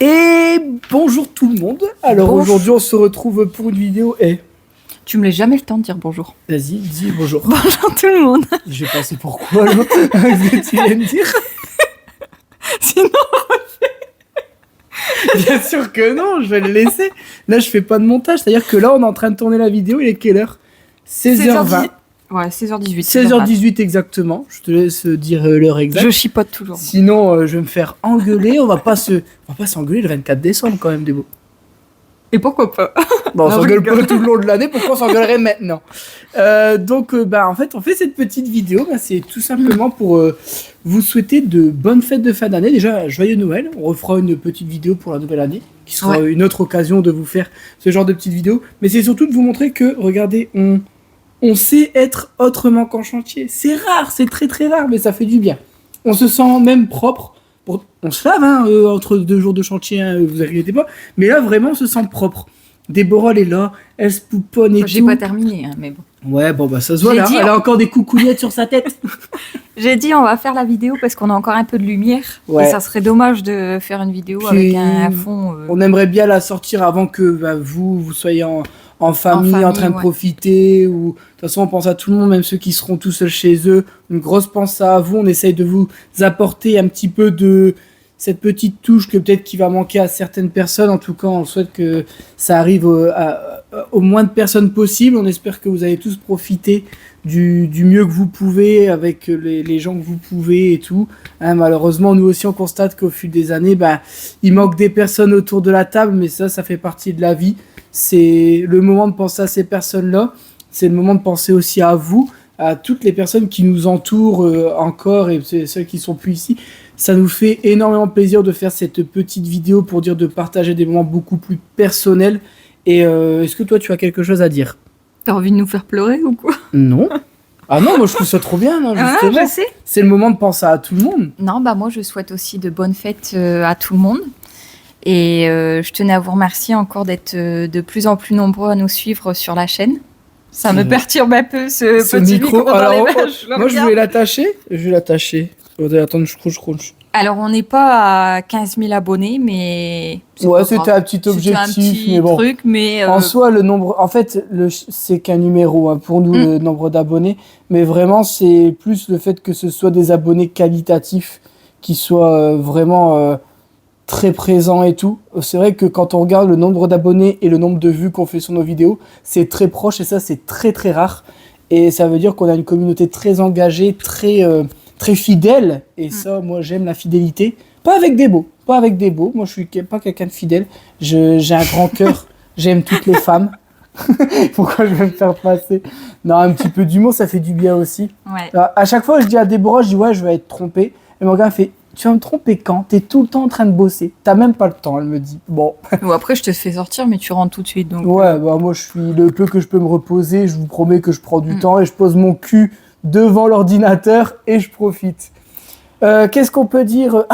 Et bonjour tout le monde. Alors Bonjour. aujourd'hui on se retrouve pour une vidéo et... Tu me laisses jamais le temps de dire bonjour. Vas-y, dis bonjour. Bonjour tout le monde. Je vais passer pour quoi là? Qu'est-ce que tu viens de dire? Sinon, Bien sûr que non, je vais le laisser. Là je fais pas de montage, c'est-à-dire que là on est en train de tourner la vidéo, il est quelle heure? 16h20. Ouais, 16h18. 16h18 exactement, je te laisse dire l'heure exacte. Je chipote toujours. Sinon je vais me faire engueuler, on va pas s'engueuler le 24 décembre quand même, des beaux. Et pourquoi pas? Bon, on Non, s'engueule je rigole. pas tout le long de l'année, pourquoi on s'engueulerait maintenant? En fait, on fait cette petite vidéo, c'est tout simplement pour vous souhaiter de bonnes fêtes de fin d'année. Déjà, joyeux Noël. On refera une petite vidéo pour la nouvelle année, qui sera une autre occasion de vous faire ce genre de petite vidéo. Mais c'est surtout de vous montrer que, regardez, on sait être autrement qu'en chantier. C'est rare, c'est très très rare, mais ça fait du bien. On se sent même propre. On se lave entre 2 jours de chantier, vous inquiétez pas. Mais là, vraiment, on se sent propre. Déborah, elle est là, elle se pouponne et tout. J'ai pas terminé, mais bon. Ouais, bon, ça se voit J'ai là. dit, Elle a encore des coucougnettes sur sa tête. J'ai dit on va faire la vidéo parce qu'on a encore un peu de lumière. Ouais. Et ça serait dommage de faire une vidéo Puis, avec un fond. On aimerait bien la sortir avant que vous soyez en famille, en train de profiter. Ou... De toute façon, on pense à tout le monde, même ceux qui seront tout seuls chez eux. Une grosse pensée à vous. On essaye de vous apporter un petit peu de cette petite touche que peut-être qui va manquer à certaines personnes. En tout cas, on souhaite que ça arrive au moins de personnes possible. On espère que vous allez tous profiter du mieux que vous pouvez avec les gens que vous pouvez et tout. Malheureusement, nous aussi, on constate qu'au fil des années, il manque des personnes autour de la table, mais ça fait partie de la vie. C'est le moment de penser à ces personnes-là. C'est le moment de penser aussi à vous, à toutes les personnes qui nous entourent encore et ceux qui sont plus ici. Ça nous fait énormément plaisir de faire cette petite vidéo pour dire de partager des moments beaucoup plus personnels. Et est-ce que toi, tu as quelque chose à dire? T'as envie de nous faire pleurer ou quoi? Non. Ah non, moi je trouve ça trop bien, non, justement. Je sais. C'est le moment de penser à tout le monde. Non, moi je souhaite aussi de bonnes fêtes à tout le monde. Et je tenais à vous remercier encore d'être de plus en plus nombreux à nous suivre sur la chaîne. Ça me perturbe un peu ce petit micro dans les mains. Moi je voulais l'attacher. Je vais l'attacher. Attends, je crunch. Alors on n'est pas à 15 000 abonnés, mais... Ouais, c'était un petit objectif, mais bon. Truc, mais en soi, le nombre... En fait, c'est qu'un numéro pour nous, le nombre d'abonnés. Mais vraiment, c'est plus le fait que ce soit des abonnés qualitatifs qui soient vraiment... très présent et tout. C'est vrai que quand on regarde le nombre d'abonnés et le nombre de vues qu'on fait sur nos vidéos, c'est très proche et ça c'est très très rare. Et ça veut dire qu'on a une communauté très engagée, très fidèle. Et ça, moi j'aime la fidélité. Pas avec des beaux. Moi je suis pas quelqu'un de fidèle. J'ai un grand cœur. J'aime toutes les femmes. Pourquoi je vais me faire passer? Non, un petit peu d'humour, ça fait du bien aussi. Ouais. À chaque fois je dis à Déborah, je dis ouais, je vais être trompé. Et Morgane fait... Tu vas me tromper quand? T'es tout le temps en train de bosser. T'as même pas le temps, elle me dit. Bon. Ou après, je te fais sortir, mais tu rentres tout de suite. Donc... Ouais, moi, je suis le peu que je peux me reposer. Je vous promets que je prends du temps et je pose mon cul devant l'ordinateur et je profite. Qu'est-ce qu'on peut dire?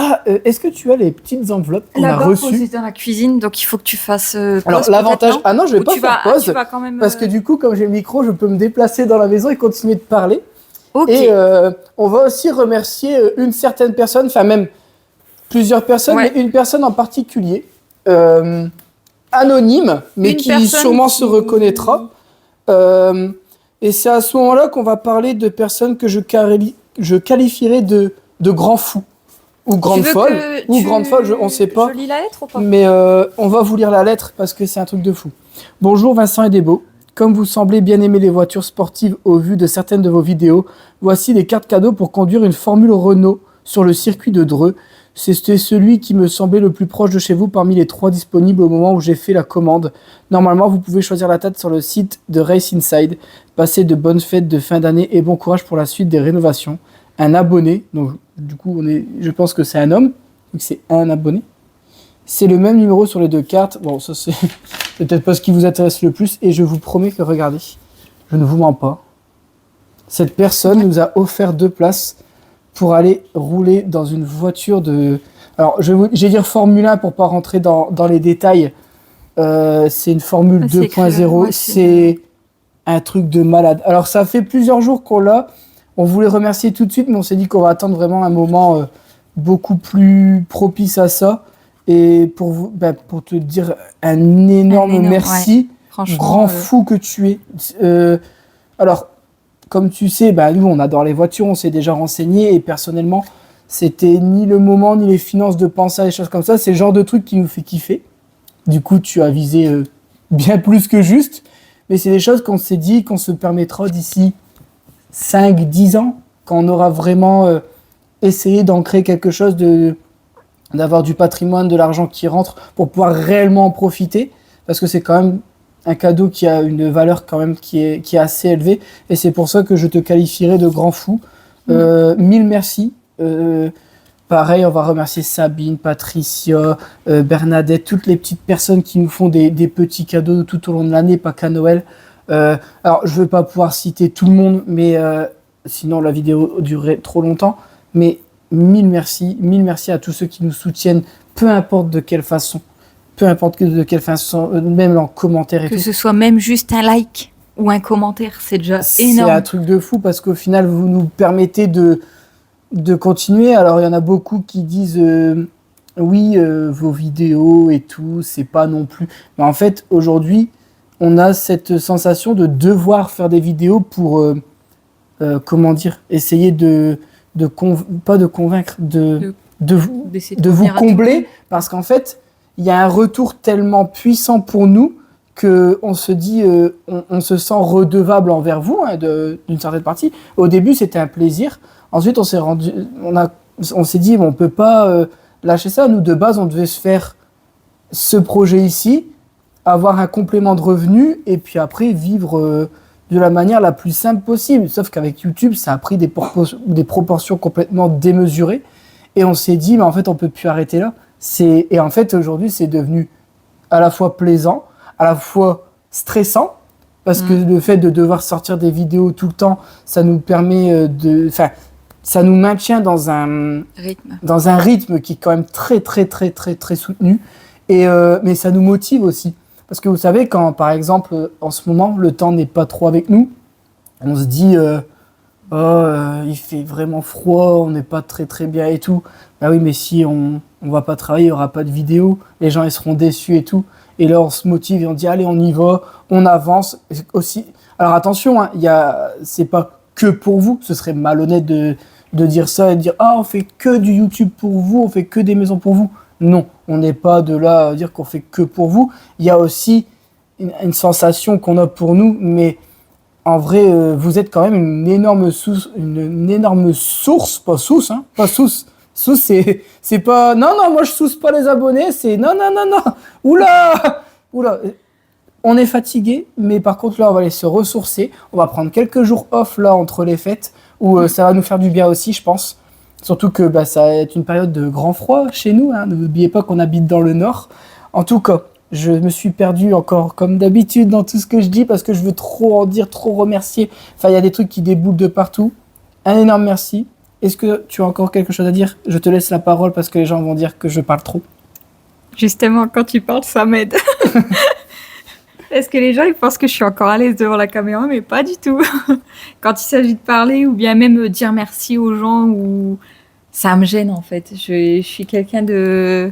Est-ce que tu as les petites enveloppes qu'on a reçues? Posées dans la cuisine, donc il faut que tu fasses pause. Alors, l'avantage... Ah non, je vais pas faire pause. Tu vas quand même, parce que du coup, comme j'ai le micro, je peux me déplacer dans la maison et continuer de parler. Okay. Et on va aussi remercier une certaine personne, enfin même plusieurs personnes, mais une personne en particulier, anonyme, mais qui sûrement se reconnaîtra. Et c'est à ce moment-là qu'on va parler de personnes que je qualifierais de grands fous, ou grandes folles, on ne sait pas. Je lis la lettre ou pas? Mais on va vous lire la lettre parce que c'est un truc de fou. Bonjour Vincent et Débo. Comme vous semblez bien aimer les voitures sportives au vu de certaines de vos vidéos, voici des cartes cadeaux pour conduire une Formule Renault sur le circuit de Dreux. C'était celui qui me semblait le plus proche de chez vous parmi les 3 disponibles au moment où j'ai fait la commande. Normalement, vous pouvez choisir la date sur le site de Race Inside. Passez de bonnes fêtes de fin d'année et bon courage pour la suite des rénovations. Un abonné, donc du coup, je pense que c'est un homme, donc c'est un abonné. C'est le même numéro sur les 2 cartes. Bon, ça c'est peut-être pas ce qui vous intéresse le plus. Et je vous promets que, regardez, je ne vous mens pas. Cette personne nous a offert 2 places pour aller rouler dans une voiture de... Alors, je vais dire Formule 1 pour pas rentrer dans les détails. C'est une Formule 2.0. C'est un truc de malade. Alors, ça fait plusieurs jours qu'on l'a. On voulait remercier tout de suite, mais on s'est dit qu'on va attendre vraiment un moment beaucoup plus propice à ça. Et pour vous, pour te dire un énorme merci, grand fou que tu es. Alors, comme tu sais, nous, on adore les voitures, on s'est déjà renseigné, et personnellement, c'était ni le moment, ni les finances de penser à des choses comme ça. C'est le genre de truc qui nous fait kiffer. Du coup, tu as visé bien plus que juste. Mais c'est des choses qu'on s'est dit qu'on se permettra d'ici 5-10 ans, quand on aura vraiment essayé d'en créer quelque chose, d'avoir du patrimoine, de l'argent qui rentre, pour pouvoir réellement en profiter. Parce que c'est quand même un cadeau qui a une valeur quand même qui est assez élevée. Et c'est pour ça que je te qualifierais de grand fou. Mille merci. Pareil, on va remercier Sabine, Patricia, Bernadette, toutes les petites personnes qui nous font des petits cadeaux tout au long de l'année, pas qu'à Noël. Alors, je ne veux pas pouvoir citer tout le monde, mais sinon la vidéo durerait trop longtemps. Mais mille merci à tous ceux qui nous soutiennent, peu importe de quelle façon, même en commentaire et tout. Que ce soit même juste un like ou un commentaire, c'est déjà énorme. C'est un truc de fou parce qu'au final, vous nous permettez de continuer. Alors, il y en a beaucoup qui disent oui, vos vidéos et tout, c'est pas non plus. Mais en fait, aujourd'hui, on a cette sensation de devoir faire des vidéos pour, essayer pas de convaincre, de vous combler. Parce qu'en fait, il y a un retour tellement puissant pour nous qu'on se dit, on se sent redevable envers vous, d'une certaine partie. Au début, c'était un plaisir. Ensuite, on s'est dit, on peut pas lâcher ça. Nous, de base, on devait se faire ce projet ici, avoir un complément de revenus, et puis après, vivre de la manière la plus simple possible. Sauf qu'avec YouTube, ça a pris des proportions complètement démesurées. Et on s'est dit, mais en fait, on peut plus arrêter là. Et en fait, aujourd'hui, c'est devenu à la fois plaisant, à la fois stressant, parce que le fait de devoir sortir des vidéos tout le temps, ça nous permet ça nous maintient dans un rythme qui est quand même très, très, très, très, très soutenu. Mais ça nous motive aussi. Parce que vous savez, quand, par exemple, en ce moment, le temps n'est pas trop avec nous, on se dit, il fait vraiment froid, on n'est pas très, très bien et tout. Bah oui, mais si on va pas travailler, il n'y aura pas de vidéo, les gens ils seront déçus et tout. Et là, on se motive et on dit, allez, on y va, on avance. Aussi. Alors attention, c'est pas que pour vous, ce serait malhonnête de dire ça et de dire, on fait que du YouTube pour vous, on fait que des maisons pour vous. Non, on n'est pas de là à dire qu'on fait que pour vous. Il y a aussi une sensation qu'on a pour nous, mais en vrai, vous êtes quand même une énorme source, pas source. Source, c'est pas, non, moi je source pas les abonnés, c'est non. Oula. On est fatigué, mais par contre là, on va aller se ressourcer. On va prendre quelques jours off là entre les fêtes, où ça va nous faire du bien aussi, je pense. Surtout que ça va être une période de grand froid chez nous. N'oubliez pas qu'on habite dans le nord. En tout cas, je me suis perdu encore, comme d'habitude, dans tout ce que je dis, parce que je veux trop en dire, trop remercier. Enfin, il y a des trucs qui déboulent de partout. Un énorme merci. Est-ce que tu as encore quelque chose à dire ? Je te laisse la parole, parce que les gens vont dire que je parle trop. Justement, quand tu parles, ça m'aide. Parce que les gens, ils pensent que je suis encore à l'aise devant la caméra, mais pas du tout. Quand il s'agit de parler, ou bien même dire merci aux gens, ou ça me gêne, en fait. Je suis quelqu'un de...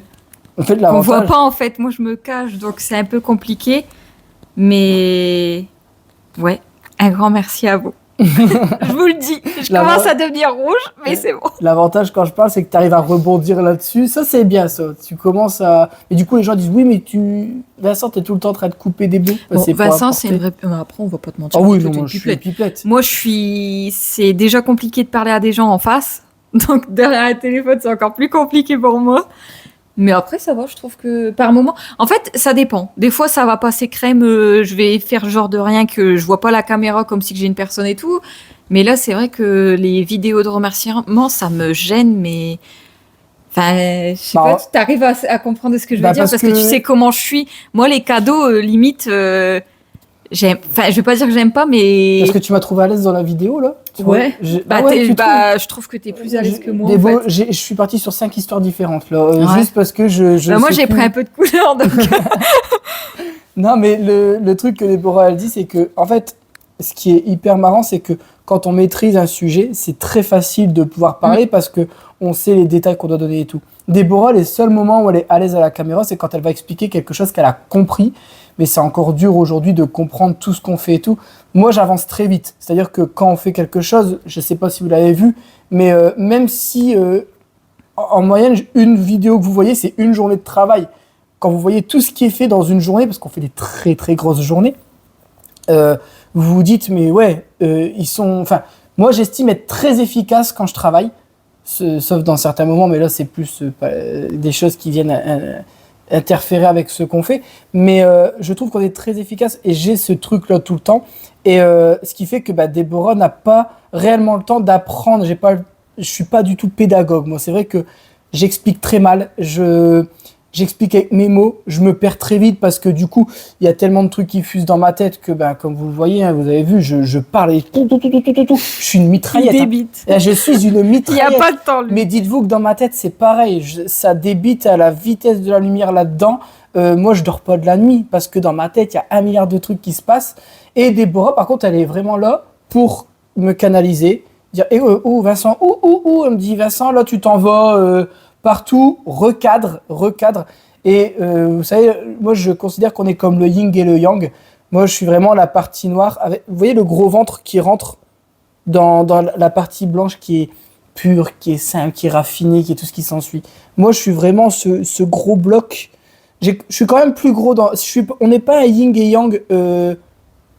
En fait, on voit pas, en fait. Moi, je me cache, donc c'est un peu compliqué. Mais ouais, un grand merci à vous. Je vous le dis, je commence à devenir rouge, mais c'est bon. L'avantage quand je parle, c'est que tu arrives à rebondir là-dessus. Ça, c'est bien, ça. Tu commences à... Et du coup, les gens disent, oui, mais Vincent, t'es tout le temps en train de couper des bouts. Bon, Vincent, c'est une vraie... Après, on va pas te mentir. Ah oui, non, moi, je suis une pipelette. Moi, c'est déjà compliqué de parler à des gens en face. Donc, derrière un téléphone, c'est encore plus compliqué pour moi. Mais après, ça va, je trouve que par moment... En fait, ça dépend. Des fois, ça va passer crème, je vais faire genre de rien, que je vois pas la caméra comme si j'ai une personne et tout. Mais là, c'est vrai que les vidéos de remerciements, ça me gêne, mais... Enfin, je sais pas, tu arrives à comprendre ce que je veux dire, parce que tu sais comment je suis. Moi, les cadeaux, limite... J'aime, enfin, je vais pas dire que j'aime pas, mais... Parce que tu m'as trouvé à l'aise dans la vidéo, là. Ouais. Je trouve que t'es plus à l'aise que moi, en fait. Je suis parti sur 5 histoires différentes, là. Juste parce que moi, j'ai pris un peu de couleur, donc... Non, mais le truc que Déborah, elle dit, c'est que, en fait, ce qui est hyper marrant, c'est que quand on maîtrise un sujet, c'est très facile de pouvoir parler parce que on sait les détails qu'on doit donner et tout. Déborah, les seuls moments où elle est à l'aise à la caméra, c'est quand elle va expliquer quelque chose qu'elle a compris. Mais c'est encore dur aujourd'hui de comprendre tout ce qu'on fait et tout. Moi, j'avance très vite. C'est-à-dire que quand on fait quelque chose, je ne sais pas si vous l'avez vu, mais même si en moyenne, une vidéo que vous voyez, c'est une journée de travail. Quand vous voyez tout ce qui est fait dans une journée, parce qu'on fait des très très grosses journées, vous vous dites, mais ouais, ils sont... Enfin, moi, j'estime être très efficace quand je travaille, sauf dans certains moments, mais là, c'est plus des choses qui viennent interférer avec ce qu'on fait. Mais je trouve qu'on est très efficace et j'ai ce truc-là tout le temps. Et ce qui fait que Déborah n'a pas réellement le temps d'apprendre. Je suis pas du tout pédagogue. Moi, c'est vrai que j'explique très mal. J'explique avec mes mots, je me perds très vite parce que du coup, il y a tellement de trucs qui fusent dans ma tête que, comme vous le voyez, hein, vous avez vu, je parle et tout. Je suis une mitraillette. Débite. Hein. Je suis une mitraillette. Il n'y a pas de temps, lui. Mais dites-vous que dans ma tête, c'est pareil. Ça débite à la vitesse de la lumière là-dedans. Moi, je dors pas de la nuit parce que dans ma tête, il y a 1 milliard de trucs qui se passent. Et Déborah, par contre, elle est vraiment là pour me canaliser. Dire, Vincent, elle me dit, Vincent, là, tu t'en vas... partout, recadre. Et vous savez, moi je considère qu'on est comme le yin et le yang. Moi je suis vraiment la partie noire. Vous voyez le gros ventre qui rentre dans la partie blanche qui est pure, qui est simple, qui est raffinée, qui est tout ce qui s'ensuit. Moi je suis vraiment ce gros bloc. Je suis quand même plus gros. On n'est pas un yin et yang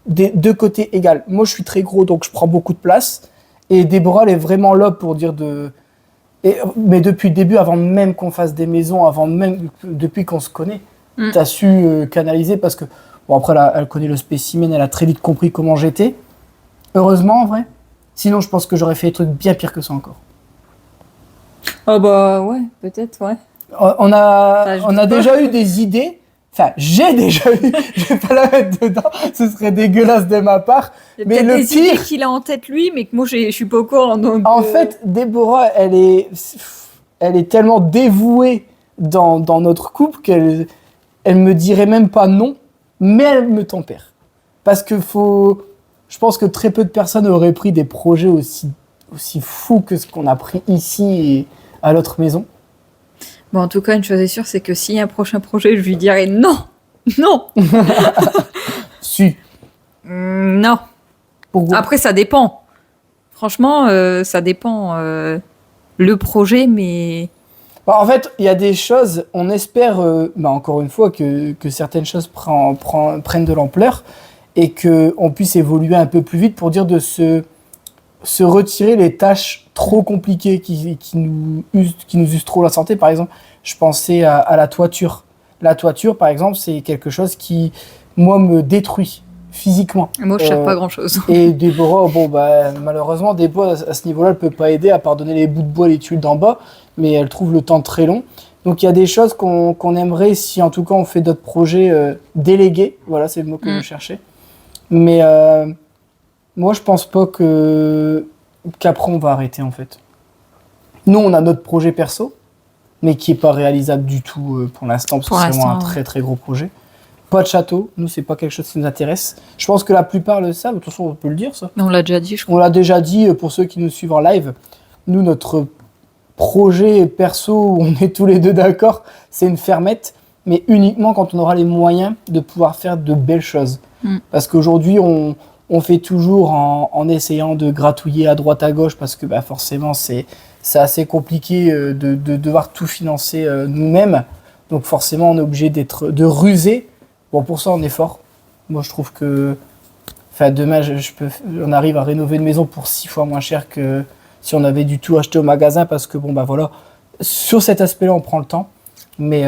des deux côtés égales. Moi je suis très gros donc je prends beaucoup de place. Et Déborah elle est vraiment là pour dire mais depuis le début, avant même qu'on fasse des maisons, depuis qu'on se connaît, tu as su canaliser parce que, bon, après, elle connaît le spécimen, elle a très vite compris comment j'étais. Heureusement, en vrai. Sinon, je pense que j'aurais fait des trucs bien pires que ça encore. Ah bah ouais, peut-être, ouais. On a déjà eu des idées. Enfin, j'ai déjà eu, je vais pas la mettre dedans, ce serait dégueulasse de ma part. Mais le pire, idées qu'il a en tête lui, mais que moi je suis pas au courant. Donc en fait, Déborah, elle est tellement dévouée dans notre couple qu'elle me dirait même pas non, mais elle me tempère. Parce que je pense que très peu de personnes auraient pris des projets aussi fous que ce qu'on a pris ici et à l'autre maison. Bon, en tout cas, une chose est sûre, c'est que s'il y a un prochain projet, je lui dirai non. Si. Non. Pourquoi ? Après, ça dépend. Franchement, ça dépend le projet, mais... En fait, il y a des choses, on espère, encore une fois, que certaines choses prennent de l'ampleur et qu'on puisse évoluer un peu plus vite pour dire de se retirer les tâches trop compliquées qui nous usent trop la santé. Par exemple, je pensais à la toiture. La toiture, par exemple, c'est quelque chose qui, moi, me détruit physiquement. Moi, je ne sais pas grand-chose. Et Déborah, malheureusement, Déborah, à ce niveau-là, elle ne peut pas aider à part donner les bouts de bois, les tuiles d'en bas, mais elle trouve le temps très long. Donc, il y a des choses qu'on aimerait, si en tout cas on fait d'autres projets, délégués. Voilà, c'est le mot que je cherchais. Mais... moi, je pense pas qu'après, on va arrêter, en fait. Nous, on a notre projet perso, mais qui est pas réalisable du tout pour l'instant, parce que c'est vraiment un très, très gros projet. Pas de château. Nous, c'est pas quelque chose qui nous intéresse. Je pense que la plupart le savent. De toute façon, on peut le dire, ça. On l'a déjà dit, je crois. On l'a déjà dit pour ceux qui nous suivent en live. Nous, notre projet perso, où on est tous les deux d'accord, c'est une fermette, mais uniquement quand on aura les moyens de pouvoir faire de belles choses. Parce qu'aujourd'hui, on fait toujours en essayant de gratouiller à droite à gauche parce que forcément c'est assez compliqué de devoir tout financer nous-mêmes. Donc forcément on est obligé de ruser. Bon, pour ça on est fort. Moi je trouve que demain on arrive à rénover une maison pour 6 fois moins cher que si on avait du tout acheté au magasin parce que voilà, sur cet aspect-là on prend le temps. Mais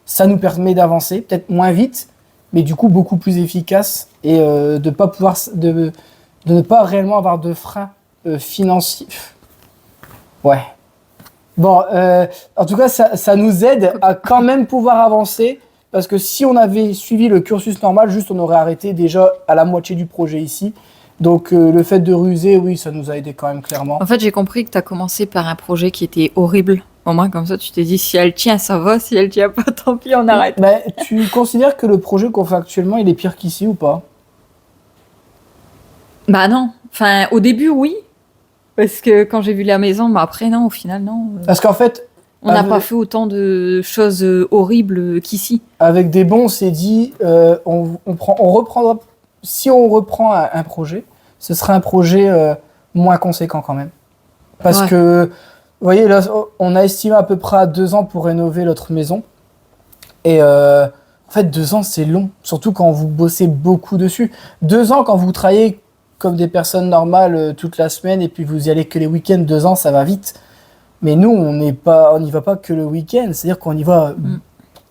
ça nous permet d'avancer, peut-être moins vite, mais du coup beaucoup plus efficace et de ne pas réellement avoir de frein financier. Ouais. Bon, en tout cas, ça nous aide à quand même pouvoir avancer, parce que si on avait suivi le cursus normal, juste on aurait arrêté déjà à la moitié du projet ici. Donc le fait de ruser, oui, ça nous a aidé quand même clairement. En fait, j'ai compris que tu as commencé par un projet qui était horrible. Au moins, comme ça, tu t'es dit, si elle tient, ça va. Si elle tient pas, tant pis, on arrête. Mais tu considères que le projet qu'on fait actuellement, il est pire qu'ici ou pas ? Bah non. Enfin, au début, oui. Parce que quand j'ai vu la maison, bah après, non, au final, non. Parce qu'en fait, On n'a pas fait autant de choses horribles qu'ici. avec des bons, on s'est dit, on reprendra. Si on reprend un projet, ce sera un projet moins conséquent quand même. Parce que, vous voyez, là, on a estimé à peu près à 2 ans pour rénover notre maison. Et en fait, 2 ans, c'est long. Surtout quand vous bossez beaucoup dessus. 2 ans, quand vous travaillez comme des personnes normales toute la semaine et puis vous y allez que les week-ends, 2 ans, ça va vite. Mais nous, on n'y va pas que le week-end. C'est-à-dire qu'on y va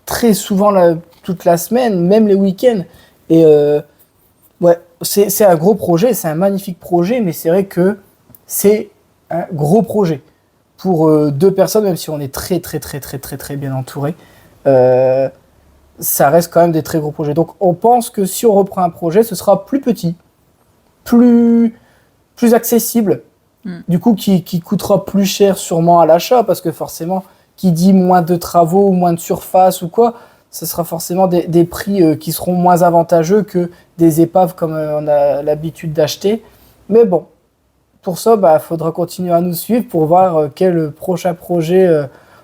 très souvent toute la semaine, même les week-ends. Et ouais, c'est un gros projet, c'est un magnifique projet, mais c'est vrai que c'est un gros projet. Pour 2 personnes, même si on est très, très, très, très, très, très bien entouré, ça reste quand même des très gros projets. Donc on pense que si on reprend un projet, ce sera plus petit, plus accessible, du coup qui coûtera plus cher sûrement à l'achat, parce que forcément, qui dit moins de travaux, ou moins de surface ou quoi, ce sera forcément des prix qui seront moins avantageux que des épaves comme on a l'habitude d'acheter. Mais bon, pour ça, faudra continuer à nous suivre pour voir quel prochain projet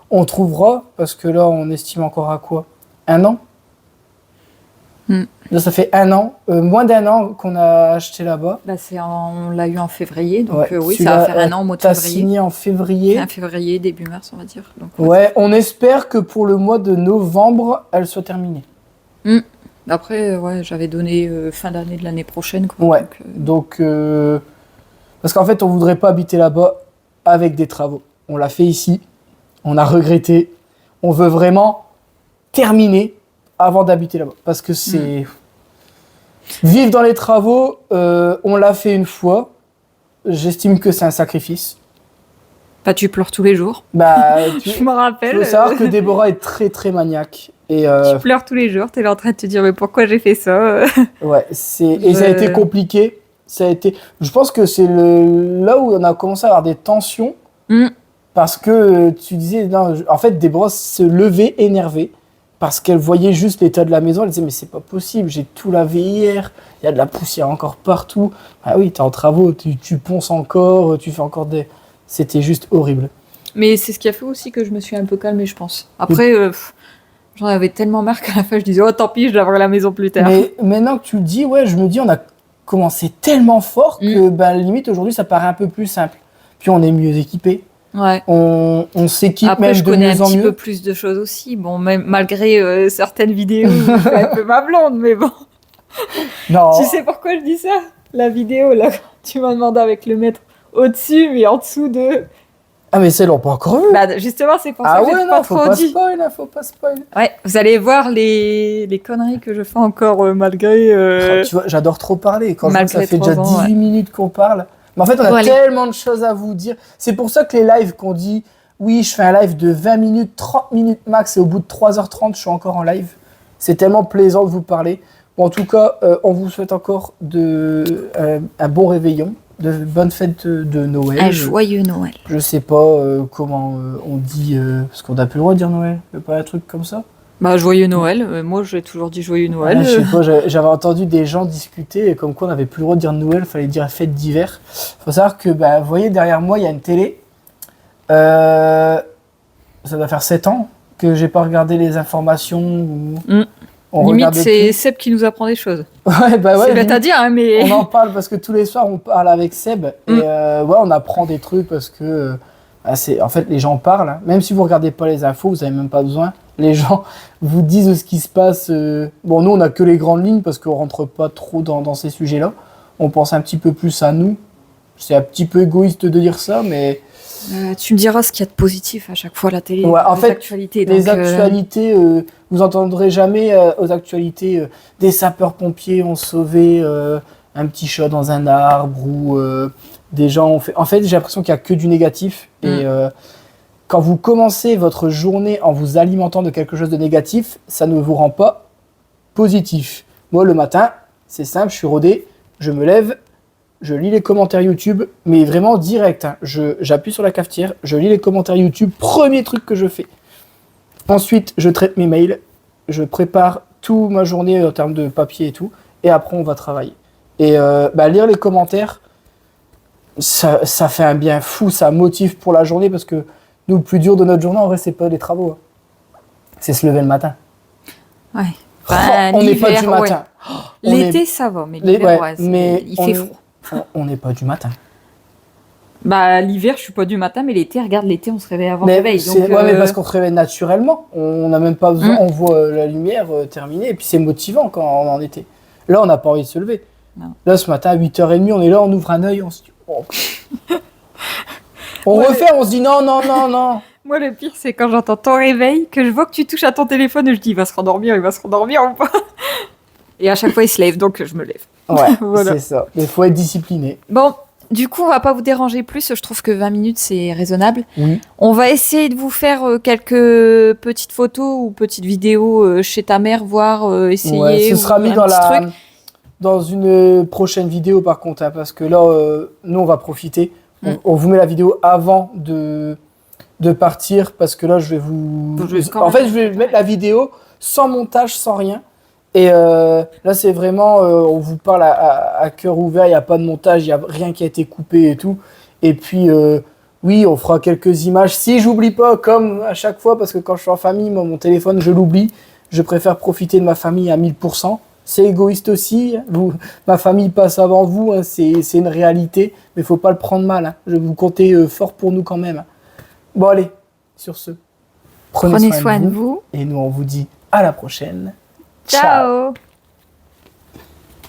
on trouvera, parce que là, on estime encore à quoi ? 1 an ? Là, ça fait 1 an, moins d'1 an qu'on a acheté là-bas. Bah on l'a eu en février, donc Ouais, oui, ça va faire 1 an au mois de février. T'as signé en février. Fin février, début mars, on va dire. Donc, ouais, on espère que pour le mois de novembre, elle soit terminée. Après, j'avais donné fin d'année de l'année prochaine. Quoi, ouais, donc parce qu'en fait, on voudrait pas habiter là-bas avec des travaux. On l'a fait ici, on a regretté. On veut vraiment terminer avant d'habiter là-bas. Parce que c'est... Vivre dans les travaux, on l'a fait une fois. J'estime que c'est un sacrifice. Bah, tu pleures tous les jours. Je me rappelle. Il faut savoir que Déborah est très très maniaque. Et tu pleures tous les jours, t'es là en train de te dire mais pourquoi j'ai fait ça. Ouais, ça a été compliqué. Je pense que c'est là où on a commencé à avoir des tensions. Parce que tu disais, non, en fait, Déborah se levait énervée. Parce qu'elle voyait juste l'état de la maison, elle disait mais c'est pas possible, j'ai tout lavé hier, il y a de la poussière encore partout. Ah oui, t'es en travaux, tu ponces encore, tu fais encore des... C'était juste horrible. Mais c'est ce qui a fait aussi que je me suis un peu calmée, je pense. Après, j'en avais tellement marre qu'à la fin je disais oh tant pis, je laverai la maison plus tard. Mais maintenant que tu le dis, je me dis on a commencé tellement fort que limite aujourd'hui ça paraît un peu plus simple. Puis on est mieux équipé. Ouais. On s'équipe après, même de mieux en mieux. Je connais un petit peu plus de choses aussi. Bon, même malgré certaines vidéos, je fais un peu ma blonde, mais bon. Non. Tu sais pourquoi je dis ça ? La vidéo, là, tu m'as demandé avec le mètre au-dessus, mais en dessous de... Ah, mais celles, on pas encore vu. Justement, c'est pour ça que j'ai pas trop dit. Faut pas spoil. Ouais, vous allez voir les conneries que je fais encore malgré... Tu vois, j'adore trop parler. Quand ça fait déjà 18 minutes qu'on parle. Mais en fait, on a tellement de choses à vous dire. C'est pour ça que les lives qu'on dit, oui, je fais un live de 20 minutes, 30 minutes max, et au bout de 3h30, je suis encore en live. C'est tellement plaisant de vous parler. Bon, en tout cas, on vous souhaite encore un bon réveillon, de bonnes fêtes de Noël. Un joyeux Noël. Je sais pas comment on dit, parce qu'on n'a plus le droit de dire Noël. Il n'y a pas un truc comme ça ? Joyeux Noël. Moi, j'ai toujours dit joyeux Noël. Je sais pas, j'avais entendu des gens discuter comme quoi on n'avait plus le droit de dire Noël, fallait dire fête d'hiver. Faut savoir que, vous voyez, derrière moi, il y a une télé. Ça doit faire 7 ans que j'ai pas regardé les informations. Limite, c'est Seb qui nous apprend des choses. Ouais. C'est bête à dire, hein, mais... On en parle parce que tous les soirs, on parle avec Seb. Et on apprend des trucs parce que... en fait, les gens parlent. Hein. Même si vous regardez pas les infos, vous n'avez même pas besoin. Les gens vous disent ce qui se passe. Bon, nous, on n'a que les grandes lignes parce qu'on rentre pas trop dans ces sujets-là. On pense un petit peu plus à nous. C'est un petit peu égoïste de dire ça, mais... tu me diras ce qu'il y a de positif à chaque fois à la télé. Ouais, en fait, actualités, les actualités, vous entendrez jamais aux actualités des sapeurs-pompiers ont sauvé un petit chat dans un arbre ou des gens ont fait... En fait, j'ai l'impression qu'il n'y a que du négatif. Et quand vous commencez votre journée en vous alimentant de quelque chose de négatif, ça ne vous rend pas positif. Moi, le matin, c'est simple, je suis rodé, je me lève, je lis les commentaires YouTube, mais vraiment direct. Hein. J'appuie sur la cafetière, je lis les commentaires YouTube, premier truc que je fais. Ensuite, je traite mes mails, je prépare toute ma journée en termes de papier et tout, et après, on va travailler. Et lire les commentaires, ça fait un bien fou, ça motive pour la journée parce que nous, le plus dur de notre journée, en vrai, c'est pas les travaux. C'est se lever le matin. Ouais. On n'est pas du matin. Ouais. L'été, ça va, mais l'hiver, il fait froid. On n'est pas du matin. Bah, l'hiver, je suis pas du matin, mais l'été, regarde, l'été, on se réveille avant le réveil. Mais parce qu'on se réveille naturellement. On n'a même pas besoin, on voit la lumière terminer, et puis c'est motivant quand on est en été. Là, on n'a pas envie de se lever. Non. Là, ce matin, à 8h30, on est là, on ouvre un œil, on se dit... Oh. On refait, on se dit non. Moi, le pire, c'est quand j'entends ton réveil, que je vois que tu touches à ton téléphone, et je dis, il va se rendormir ou pas. Et à chaque fois, il se lève, donc je me lève. Ouais, voilà. C'est ça. Il faut être discipliné. Bon, du coup, on va pas vous déranger plus. Je trouve que 20 minutes, c'est raisonnable. Oui. On va essayer de vous faire quelques petites photos ou petites vidéos chez ta mère, voir, essayer. Ouais, ce sera mis dans une prochaine vidéo, par contre, hein, parce que là, nous, on va profiter. On vous met la vidéo avant de partir, parce que là, je vais vous... je vais mettre la vidéo sans montage, sans rien. Et là, c'est vraiment, on vous parle à cœur ouvert, il n'y a pas de montage, il n'y a rien qui a été coupé et tout. Et puis, oui, on fera quelques images. Si j'oublie pas, comme à chaque fois, parce que quand je suis en famille, moi, mon téléphone, je l'oublie. Je préfère profiter de ma famille à 1000%. C'est égoïste aussi. Ma famille passe avant vous, hein, c'est une réalité. Mais il ne faut pas le prendre mal. Hein. Je vais vous compter fort pour nous quand même. Hein. Bon, allez, sur ce, prenez soin de vous. Et nous, on vous dit à la prochaine. Ciao.